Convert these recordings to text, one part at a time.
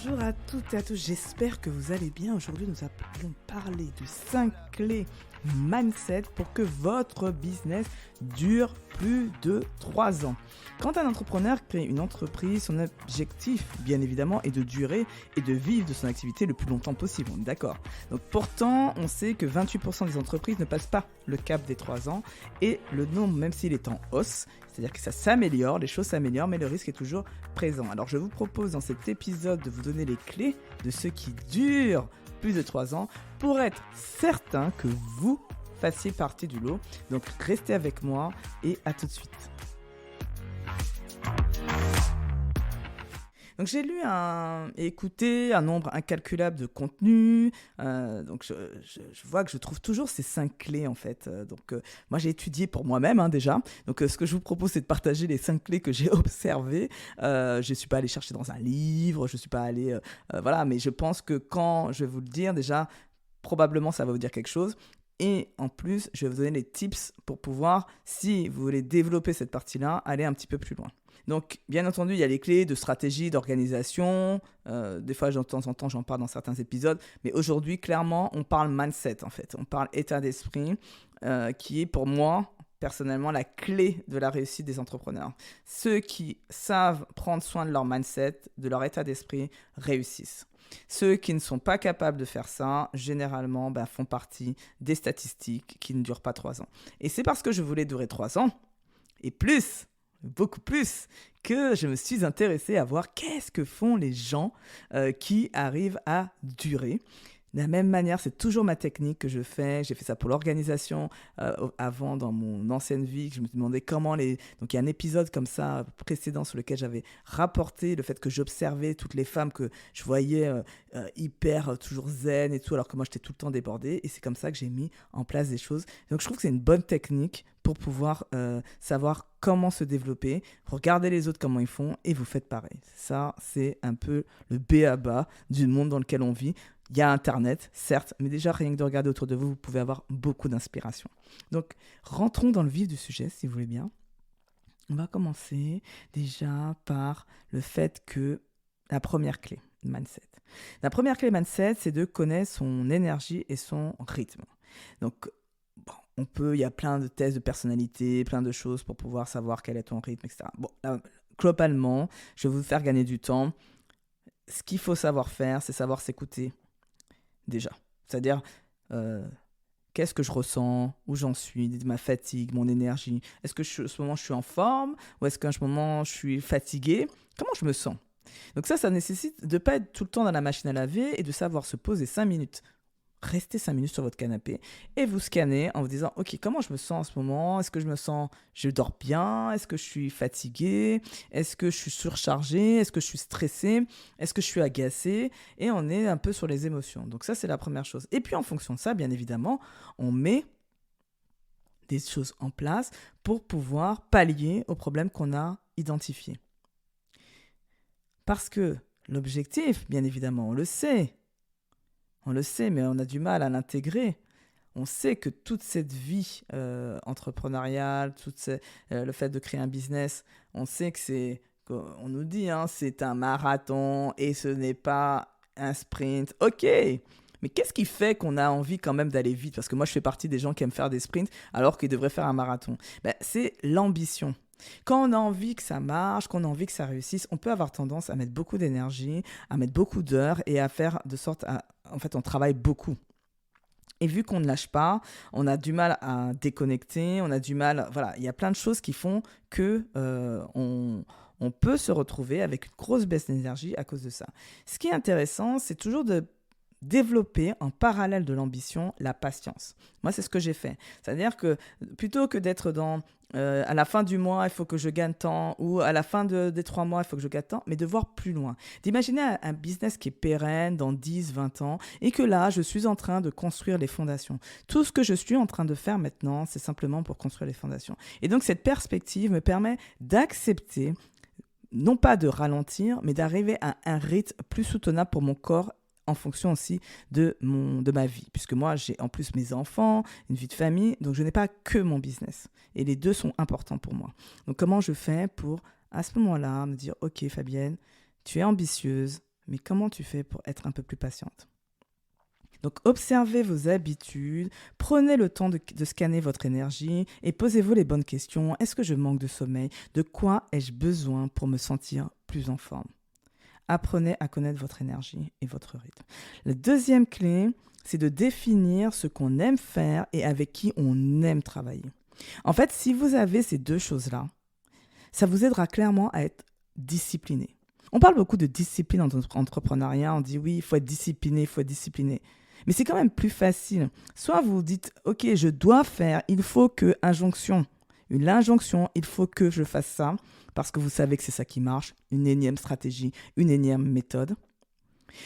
Bonjour à toutes et à tous, j'espère que vous allez bien. Aujourd'hui, nous allons parler de 5 clés mindset pour que votre business dure plus de 3 ans. Quand un entrepreneur crée une entreprise, son objectif, bien évidemment, est de durer et de vivre de son activité le plus longtemps possible, on est d'accord. Donc pourtant, on sait que 28% des entreprises ne passent pas le cap des 3 ans et le nombre, même s'il est en hausse, c'est-à-dire que ça s'améliore, les choses s'améliorent, mais le risque est toujours présent. Alors je vous propose dans cet épisode de vous donner les clés de ce qui dure plus de 3 ans pour être certain que vous fassiez partie du lot. Donc restez avec moi et à tout de suite. Donc j'ai lu et écouté un nombre incalculable de contenus. Donc je vois que je trouve toujours ces 5 clés en fait. Moi j'ai étudié pour moi-même déjà. Donc ce que je vous propose c'est de partager les 5 clés que j'ai observées. Je ne suis pas allé chercher dans un livre, je ne suis pas allé... voilà, mais je pense que quand je vais vous le dire déjà, probablement ça va vous dire quelque chose. Et en plus, je vais vous donner les tips pour pouvoir, si vous voulez développer cette partie-là, aller un petit peu plus loin. Donc, bien entendu, il y a les clés de stratégie, d'organisation. Des fois, de temps en temps, j'en parle dans certains épisodes. Mais aujourd'hui, clairement, on parle mindset, en fait. On parle état d'esprit, qui est pour moi, personnellement, la clé de la réussite des entrepreneurs. Ceux qui savent prendre soin de leur mindset, de leur état d'esprit, réussissent. Ceux qui ne sont pas capables de faire ça, généralement, font partie des statistiques qui ne durent pas 3 ans. Et c'est parce que je voulais durer 3 ans, et plus, beaucoup plus, que je me suis intéressée à voir qu'est-ce que font les gens qui arrivent à durer. De la même manière, c'est toujours ma technique que je fais. J'ai fait ça pour l'organisation avant, dans mon ancienne vie. Je me demandais comment les... Donc, il y a un épisode comme ça précédent sur lequel j'avais rapporté le fait que j'observais toutes les femmes que je voyais hyper, toujours zen et tout, alors que moi, j'étais tout le temps débordée. Et c'est comme ça que j'ai mis en place des choses. Donc, je trouve que c'est une bonne technique pour pouvoir savoir comment se développer. Regardez les autres comment ils font et vous faites pareil. Ça, c'est un peu le b.a.-ba du monde dans lequel on vit. Il y a Internet, certes, mais déjà, rien que de regarder autour de vous, vous pouvez avoir beaucoup d'inspiration. Donc, rentrons dans le vif du sujet, si vous voulez bien. On va commencer déjà par le fait que la première clé, mindset. La première clé mindset, c'est de connaître son énergie et son rythme. Donc, il y a plein de tests de personnalité, plein de choses pour pouvoir savoir quel est ton rythme, etc. Bon, là, globalement, je vais vous faire gagner du temps. Ce qu'il faut savoir faire, c'est savoir s'écouter. Déjà, c'est-à-dire qu'est-ce que je ressens, où j'en suis, ma fatigue, mon énergie. Est-ce que en ce moment je suis en forme ou est-ce qu'en ce moment je suis fatigué? Comment je me sens? Donc ça nécessite de ne pas être tout le temps dans la machine à laver et de savoir se poser 5 minutes. Restez 5 minutes sur votre canapé et vous scannez en vous disant « Ok, comment je me sens en ce moment? Est-ce que je dors bien? Est-ce que je suis fatigué? Est-ce que je suis surchargé? Est-ce que je suis stressé? Est-ce que je suis agacé ?» Et on est un peu sur les émotions. Donc ça, c'est la première chose. Et puis en fonction de ça, bien évidemment, on met des choses en place pour pouvoir pallier aux problèmes qu'on a identifiés. Parce que l'objectif, bien évidemment, on le sait, mais on a du mal à l'intégrer. On sait que toute cette vie entrepreneuriale, le fait de créer un business, on sait on nous dit, c'est un marathon et ce n'est pas un sprint. Ok, mais qu'est-ce qui fait qu'on a envie quand même d'aller vite? Parce que moi, je fais partie des gens qui aiment faire des sprints alors qu'ils devraient faire un marathon. C'est l'ambition. Quand on a envie que ça marche, qu'on a envie que ça réussisse, on peut avoir tendance à mettre beaucoup d'énergie, à mettre beaucoup d'heures et à faire de sorte à... En fait, on travaille beaucoup. Et vu qu'on ne lâche pas, on a du mal à déconnecter, on a du mal... Voilà, il y a plein de choses qui font que on peut se retrouver avec une grosse baisse d'énergie à cause de ça. Ce qui est intéressant, c'est toujours de développer en parallèle de l'ambition la patience. Moi, c'est ce que j'ai fait. C'est-à-dire que plutôt que d'être dans à la fin du mois, il faut que je gagne tant, ou à la fin des 3 mois, il faut que je gagne tant, mais de voir plus loin. D'imaginer un business qui est pérenne dans 10, 20 ans, et que là, je suis en train de construire les fondations. Tout ce que je suis en train de faire maintenant, c'est simplement pour construire les fondations. Et donc, cette perspective me permet d'accepter, non pas de ralentir, mais d'arriver à un rythme plus soutenable pour mon corps en fonction aussi de ma vie. Puisque moi, j'ai en plus mes enfants, une vie de famille, donc je n'ai pas que mon business. Et les deux sont importants pour moi. Donc comment je fais pour, à ce moment-là, me dire « Ok Fabienne, tu es ambitieuse, Mais comment tu fais pour être un peu plus patiente? Donc, observez vos habitudes, prenez le temps de scanner votre énergie et posez-vous les bonnes questions. Est-ce que je manque de sommeil? De quoi ai-je besoin pour me sentir plus en forme? Apprenez à connaître votre énergie et votre rythme. La deuxième clé, c'est de définir ce qu'on aime faire et avec qui on aime travailler. En fait, si vous avez ces deux choses-là, ça vous aidera clairement à être discipliné. On parle beaucoup de discipline en entrepreneuriat. On dit oui, il faut être discipliné, il faut être discipliné. Mais c'est quand même plus facile. Soit vous dites, OK, je dois faire, il faut que, injonction, il faut que je fasse ça, parce que vous savez que c'est ça qui marche, une énième stratégie, une énième méthode.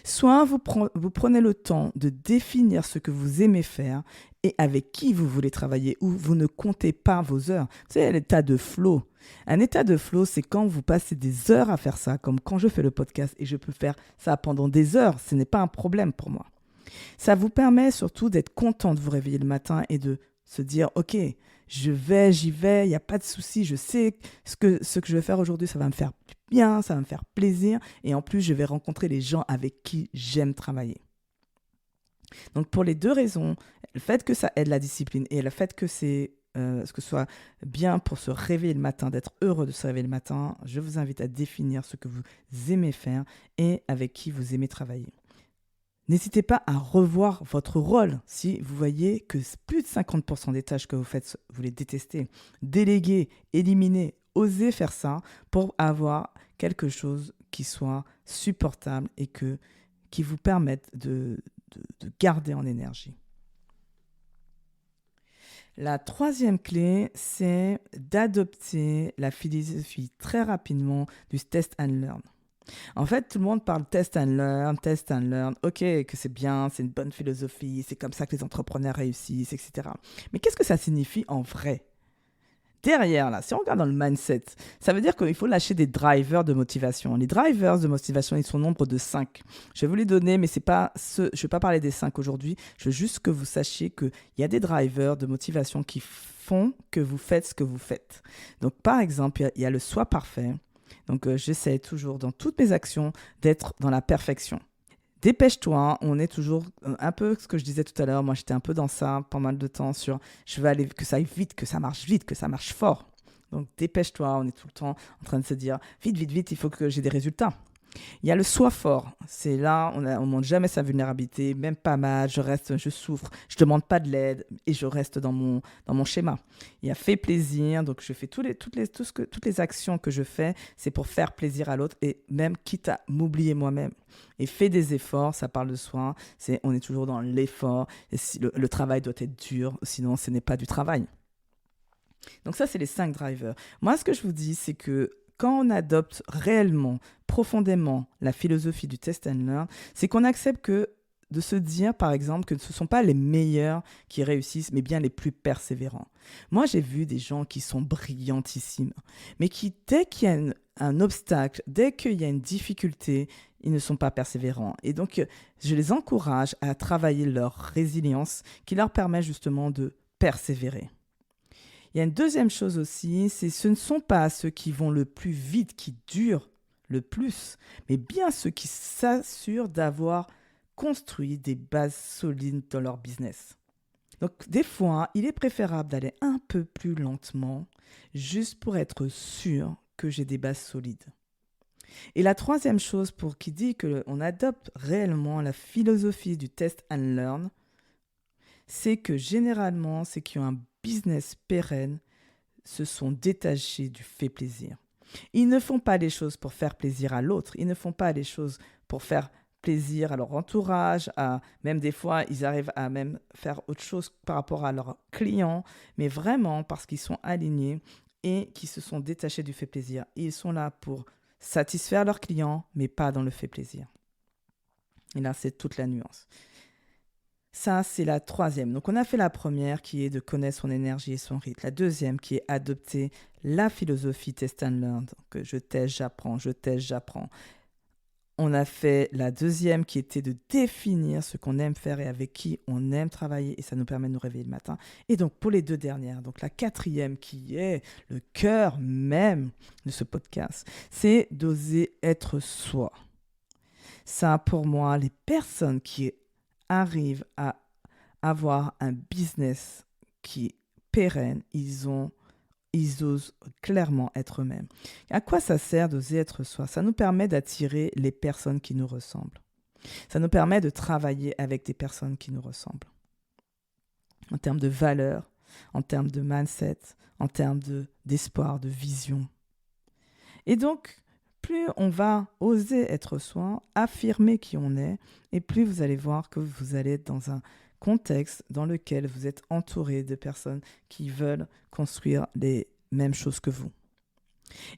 Soit vous prenez le temps de définir ce que vous aimez faire et avec qui vous voulez travailler, ou vous ne comptez pas vos heures. C'est l'état de flow. Un état de flow, c'est quand vous passez des heures à faire ça, comme quand je fais le podcast et je peux faire ça pendant des heures. Ce n'est pas un problème pour moi. Ça vous permet surtout d'être content de vous réveiller le matin et de se dire, OK, j'y vais, il n'y a pas de souci, je sais ce que je vais faire aujourd'hui, ça va me faire bien, ça va me faire plaisir. Et en plus, je vais rencontrer les gens avec qui j'aime travailler. Donc, pour les deux raisons, le fait que ça aide la discipline et le fait que ce soit bien pour se réveiller le matin, d'être heureux de se réveiller le matin, je vous invite à définir ce que vous aimez faire et avec qui vous aimez travailler. N'hésitez pas à revoir votre rôle si vous voyez que plus de 50% des tâches que vous faites, vous les détestez. Déléguer, éliminer, osez faire ça pour avoir quelque chose qui soit supportable et qui vous permette de garder en énergie. La troisième clé, c'est d'adopter la philosophie très rapidement du test and learn. En fait, tout le monde parle test and learn. Ok, que c'est bien, c'est une bonne philosophie, c'est comme ça que les entrepreneurs réussissent, etc. Mais qu'est-ce que ça signifie en vrai? Derrière, là, si on regarde dans le mindset, ça veut dire qu'il faut lâcher des drivers de motivation. Les drivers de motivation, ils sont au nombre de 5. Je vais vous les donner, mais je ne vais pas parler des 5 aujourd'hui. Je veux juste que vous sachiez qu'il y a des drivers de motivation qui font que vous faites ce que vous faites. Donc, par exemple, il y a le soi parfait. Donc, j'essaie toujours dans toutes mes actions d'être dans la perfection. Dépêche-toi, on est toujours un peu ce que je disais tout à l'heure. Moi, j'étais un peu dans ça pas mal de temps sur je veux aller, que ça aille vite, que ça marche fort. Donc, dépêche-toi, on est tout le temps en train de se dire vite, il faut que j'ai des résultats. Il y a le soi fort. C'est là, on ne montre jamais sa vulnérabilité, même pas mal. Je souffre, je ne demande pas de l'aide et je reste dans mon schéma. Il y a fait plaisir, donc je fais toutes les actions que je fais, c'est pour faire plaisir à l'autre et même quitte à m'oublier moi-même. Et fais des efforts, ça parle de soi. On est toujours dans l'effort. Et le travail doit être dur, sinon ce n'est pas du travail. Donc ça, c'est les 5 drivers. Moi, ce que je vous dis, c'est que quand on adopte réellement, profondément la philosophie du test and learn, c'est qu'on accepte de se dire, par exemple, que ce ne sont pas les meilleurs qui réussissent, mais bien les plus persévérants. Moi, j'ai vu des gens qui sont brillantissimes, mais qui, dès qu'il y a un obstacle, dès qu'il y a une difficulté, ils ne sont pas persévérants. Et donc, je les encourage à travailler leur résilience qui leur permet justement de persévérer. Il y a une deuxième chose aussi, ce ne sont pas ceux qui vont le plus vite, qui durent le plus, mais bien ceux qui s'assurent d'avoir construit des bases solides dans leur business. Donc des fois, il est préférable d'aller un peu plus lentement, juste pour être sûr que j'ai des bases solides. Et la troisième chose qui dit qu'on adopte réellement la philosophie du test and learn, c'est que généralement, ceux qui ont un business pérenne se sont détachés du fait plaisir. Ils ne font pas les choses pour faire plaisir à l'autre. Ils ne font pas les choses pour faire plaisir à leur entourage. Même des fois, ils arrivent à même faire autre chose par rapport à leurs clients, mais vraiment parce qu'ils sont alignés et qu'ils se sont détachés du fait plaisir. Ils sont là pour satisfaire leurs clients, mais pas dans le fait plaisir. Et là, c'est toute la nuance. Ça, c'est la troisième. Donc, on a fait la première qui est de connaître son énergie et son rythme. La deuxième qui est adopter la philosophie test and learn. Donc, je teste, j'apprends. On a fait la deuxième qui était de définir ce qu'on aime faire et avec qui on aime travailler et ça nous permet de nous réveiller le matin. Et donc, pour les deux dernières, donc la quatrième qui est le cœur même de ce podcast, c'est d'oser être soi. Ça, pour moi, les personnes qui arrivent à avoir un business qui est pérenne, ils osent clairement être eux-mêmes. À quoi ça sert d'oser être soi? Ça nous permet d'attirer les personnes qui nous ressemblent. Ça nous permet de travailler avec des personnes qui nous ressemblent. En termes de valeurs, en termes de mindset, en termes d'espoir, de vision. Et donc, plus on va oser être soi, affirmer qui on est, et plus vous allez voir que vous allez être dans un contexte dans lequel vous êtes entouré de personnes qui veulent construire les mêmes choses que vous.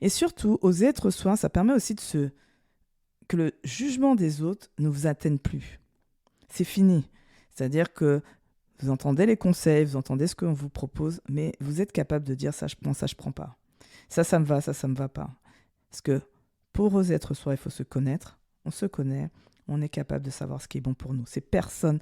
Et surtout, oser être soi, ça permet aussi que le jugement des autres ne vous atteigne plus. C'est fini. C'est-à-dire que vous entendez les conseils, vous entendez ce qu'on vous propose, mais vous êtes capable de dire ça, je prends pas. Ça me va, ça me va pas. Parce que pour oser être soi, il faut se connaître. On se connaît, on est capable de savoir ce qui est bon pour nous. C'est personne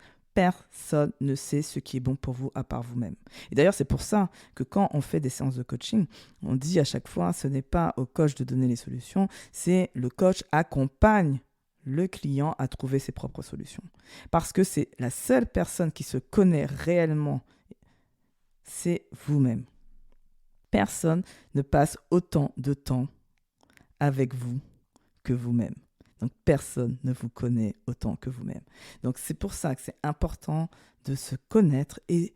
ne sait ce qui est bon pour vous à part vous-même. Et d'ailleurs, c'est pour ça que quand on fait des séances de coaching, on dit à chaque fois, ce n'est pas au coach de donner les solutions, c'est le coach accompagne le client à trouver ses propres solutions. Parce que c'est la seule personne qui se connaît réellement, c'est vous-même. Personne ne passe autant de temps avec vous que vous-même. Donc, personne ne vous connaît autant que vous-même. Donc, c'est pour ça que c'est important de se connaître et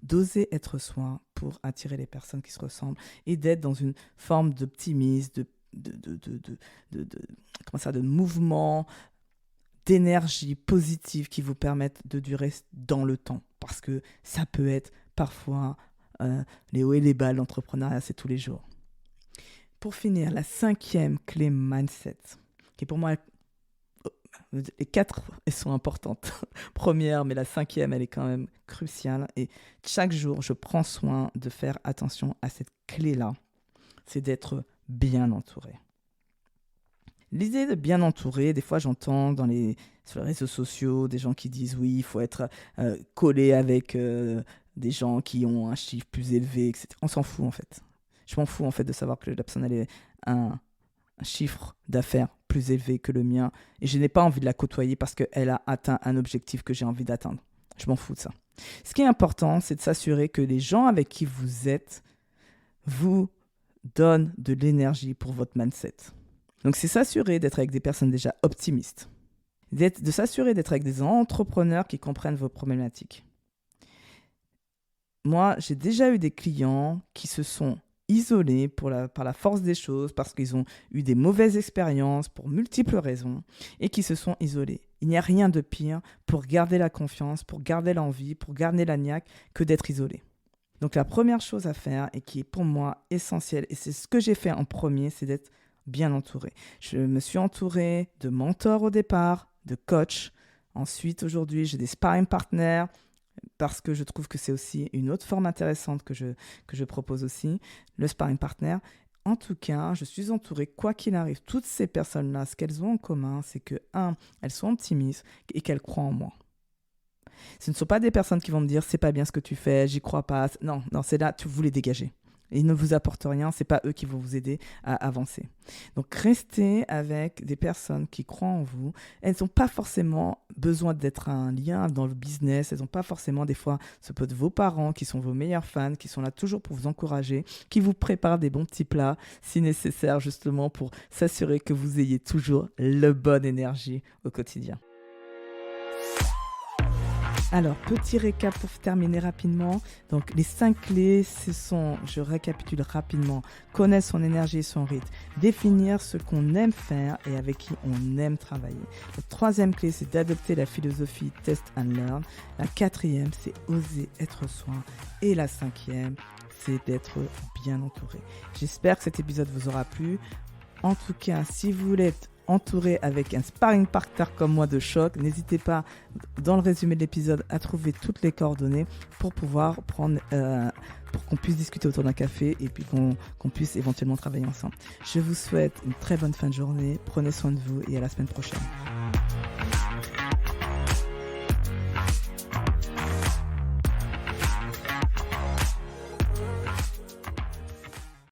d'oser être soi pour attirer les personnes qui se ressemblent et d'être dans une forme d'optimisme, de mouvement, d'énergie positive qui vous permettent de durer dans le temps. Parce que ça peut être parfois les hauts et les bas, l'entrepreneuriat, c'est tous les jours. Pour finir, la 5e clé mindset, qui pour moi, les 4, elles sont importantes. Première, mais la 5e, elle est quand même cruciale. Et chaque jour, je prends soin de faire attention à cette clé-là. C'est d'être bien entouré. L'idée de bien entouré, des fois j'entends sur les réseaux sociaux des gens qui disent oui, il faut être collé avec des gens qui ont un chiffre plus élevé, etc. On s'en fout en fait. Je m'en fous en fait de savoir que la personne elle a un chiffre d'affaires plus élevé que le mien et je n'ai pas envie de la côtoyer parce qu'elle a atteint un objectif que j'ai envie d'atteindre. Je m'en fous de ça. Ce qui est important, c'est de s'assurer que les gens avec qui vous êtes vous donnent de l'énergie pour votre mindset. Donc, c'est s'assurer d'être avec des personnes déjà optimistes, de s'assurer d'être avec des entrepreneurs qui comprennent vos problématiques. Moi, j'ai déjà eu des clients qui se sont isolés par la force des choses, parce qu'ils ont eu des mauvaises expériences pour multiples raisons, et qui se sont isolés. Il n'y a rien de pire pour garder la confiance, pour garder l'envie, pour garder la niaque, que d'être isolé. Donc, la première chose à faire, et qui est pour moi essentielle, et c'est ce que j'ai fait en premier, c'est d'être bien entouré. Je me suis entouré de mentors au départ, de coachs. Ensuite, aujourd'hui, j'ai des sparring partners parce que je trouve que c'est aussi une autre forme intéressante que je propose aussi, le sparring partner. En tout cas, je suis entourée, quoi qu'il arrive. Toutes ces personnes-là, ce qu'elles ont en commun, c'est que, elles sont optimistes et qu'elles croient en moi. Ce ne sont pas des personnes qui vont me dire « c'est pas bien ce que tu fais, j'y crois pas ». Non, c'est là, vous les dégagez. Ils ne vous apportent rien, ce n'est pas eux qui vont vous aider à avancer. Donc, restez avec des personnes qui croient en vous. Elles n'ont pas forcément besoin d'être un lien dans le business. Elles n'ont pas forcément, des fois, ce peut être vos parents qui sont vos meilleurs fans, qui sont là toujours pour vous encourager, qui vous préparent des bons petits plats, si nécessaire, justement, pour s'assurer que vous ayez toujours la bonne énergie au quotidien. Alors, petit récap pour terminer rapidement. Donc, les 5 clés, ce sont, je récapitule rapidement, connaître son énergie et son rythme, définir ce qu'on aime faire et avec qui on aime travailler. La 3e clé, c'est d'adopter la philosophie test and learn. La 4e, c'est oser être soi. Et la 5e, c'est d'être bien entouré. J'espère que cet épisode vous aura plu. En tout cas, si vous voulez être entouré avec un sparring partner comme moi de choc, n'hésitez pas dans le résumé de l'épisode à trouver toutes les coordonnées pour pouvoir pour qu'on puisse discuter autour d'un café et puis qu'on puisse éventuellement travailler ensemble. Je vous souhaite une très bonne fin de journée, prenez soin de vous et à la semaine prochaine.